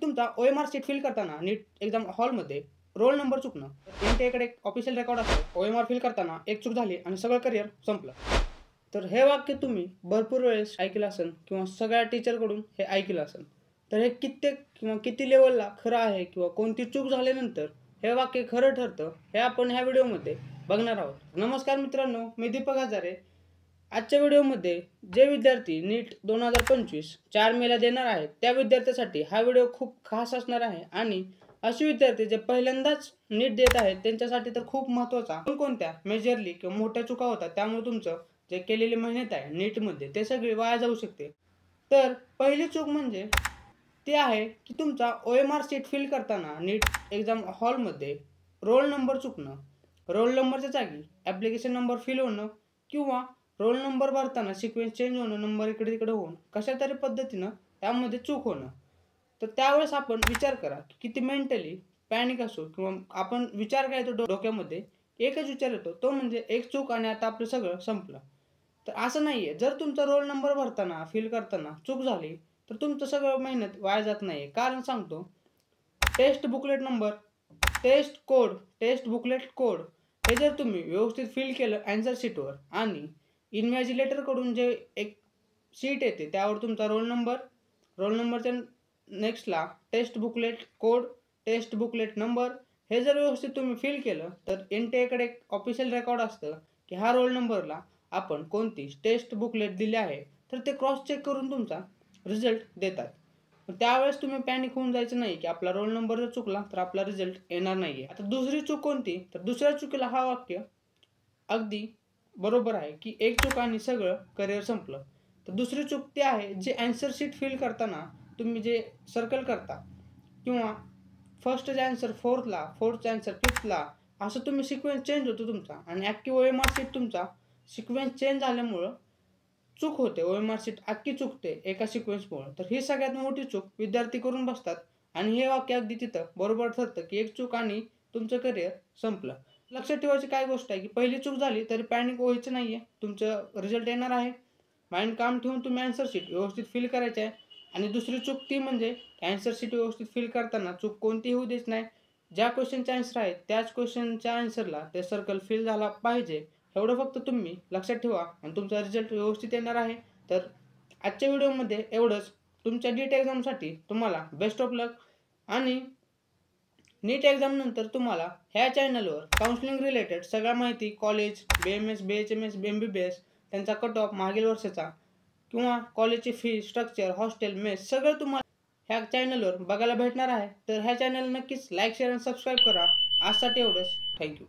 तुमचा OMR sheet fill करताना नीट exam हॉलमध्ये रोल नंबर चुकणं. त्यांच्याकडे एक ऑफिशियल रेकॉर्ड असतो. OMR फिल करताना एक चूक झाली आणि सगळं करिअर संपलं. तर हे वाक्य तुम्ही भरपूर वेळेस ऐकलं असेल किंवा सगळ्या टीचरकडून हे ऐकलं असेल. तर हे कित्येक किंवा किती लेवलला खरं आहे किंवा कोणती चूक झाल्यानंतर हे वाक्य खरं ठरतं, हे आपण ह्या व्हिडिओमध्ये बघणार आहोत. नमस्कार मित्रांनो, मी दीपक हजारे. आजच्या व्हिडिओमध्ये जे विद्यार्थी नीट 2025 4 मेला देणार आहेत, त्या विद्यार्थ्यांसाठी हा व्हिडिओ खूप खास असणार आहे. आणि असे विद्यार्थी जे पहिल्यांदाच नीट देत आहेत त्यांच्यासाठी तर खूप महत्त्वाचा. कोणत्या मेजरली किंवा मोठ्या चुका होतात, त्यामुळे तुमचं जे केलेली मेहनत आहे नीटमध्ये ते सगळी वाया जाऊ शकते. तर पहिली चूक म्हणजे ती आहे की तुमचा OMR शीट फिल करताना नीट एक्झाम हॉलमध्ये रोल नंबर चुकणं. रोल नंबरच्या जागी ॲप्लिकेशन नंबर फिल होणं किंवा रोल नंबर भरताना सिक्वेन्स चेंज होणं, नंबर इकडे तिकडे होऊन कशातरी पद्धतीनं त्यामध्ये चूक होणं. तर त्यावेळेस आपण विचार करा की किती मेंटली पॅनिक असो किंवा आपण विचार काय येतो डोक्यामध्ये, एकच विचार येतो, तो म्हणजे एक चूक आणि आता आपलं सगळं संपलं. तर असं नाही आहे. जर तुमचा रोल नंबर भरताना फिल करताना चूक झाली तर तुमचं सगळं मेहनत वाया जात नाही आहे. कारण सांगतो, test booklet number, test booklet code हे जर तुम्ही व्यवस्थित फिल केलं ॲन्सर शीटवर आणि इन्व्हिजिलेटरकडून जे एक शीट येते त्यावर तुमचा रोल नंबरच्या नेक्स्टला test booklet code, test booklet number हे जर व्यवस्थित तुम्ही फिल केलं तर NTA एक ऑफिशियल रेकॉर्ड असतं की ह्या रोल नंबरला आपण कोणती टेस्ट बुकलेट दिली आहे. तर ते क्रॉस चेक करून तुमचा रिझल्ट देतात. त्यावेळेस तुम्ही पॅनिक होऊन जायचं नाही की आपला रोल नंबर जर चुकला तर आपला रिझल्ट येणार नाही आहे. आता दुसरी चूक कोणती, तर दुसऱ्या चुकीला हा वाक्य अगदी बरोबर आहे की एक चूक आणि सगळं करिअर संपलं. तर दुसरी चूक ती आहे जे ॲन्सर शीट फिल करताना तुम्ही जे सर्कल करता किंवा फर्स्टचा ॲन्सर फोर्थचा ॲन्सर फिफ्थला, असं तुम्ही सिक्वेन्स चेंज होतो तुमचा आणि अख्खी OMR शीट तुमचा सिक्वेन्स चेंज झाल्यामुळं चूक होते. OMR शीट अख्खी चुकते एका सिक्वेन्समुळं. तर ही सगळ्यात मोठी चूक विद्यार्थी करून बसतात आणि हे वाक्य अगदी तिथं बरोबर ठरतं की एक चूक आणि तुमचं करिअर संपलं. लक्षात ठेवायची काय गोष्ट आहे की पहिली चूक झाली तरी पॅनिक व्हायचं नाही आहे. तुमचं रिझल्ट येणार आहे. माइंड काम ठेवून तुम्ही ॲन्सर शीट व्यवस्थित फिल करायचं आहे. आणि दुसरी चूक ती म्हणजे ॲन्सर शीट व्यवस्थित फिल करताना चूक कोणतीही होऊ द्यायची नाही. ज्या क्वेश्चनचे ॲन्सर आहे त्याच क्वेश्चनच्या ॲन्सरला ते सर्कल फिल झाला पाहिजे, एवढं फक्त तुम्ही लक्षात ठेवा आणि तुमचा रिझल्ट व्यवस्थित येणार आहे. तर आजच्या व्हिडिओमध्ये एवढंच. तुमच्या नीट एक्झामसाठी तुम्हाला बेस्ट ऑफ लक. आणि नीट एक्झामनंतर तुम्हाला ह्या चॅनलवर काउन्सिलिंग रिलेटेड सगळ्या माहिती, कॉलेज, BMS, BHMS, MBBS त्यांचा कट ऑफ मागील वर्षाचा किंवा कॉलेजची फी स्ट्रक्चर, हॉस्टेल, मेस सगळं तुम्हाला ह्या चॅनलवर बघायला भेटणार आहे. तर ह्या चॅनल नक्कीच लाईक, शेअर आणि सबस्क्राईब करा. आजसाठी एवढंच. थँक्यू.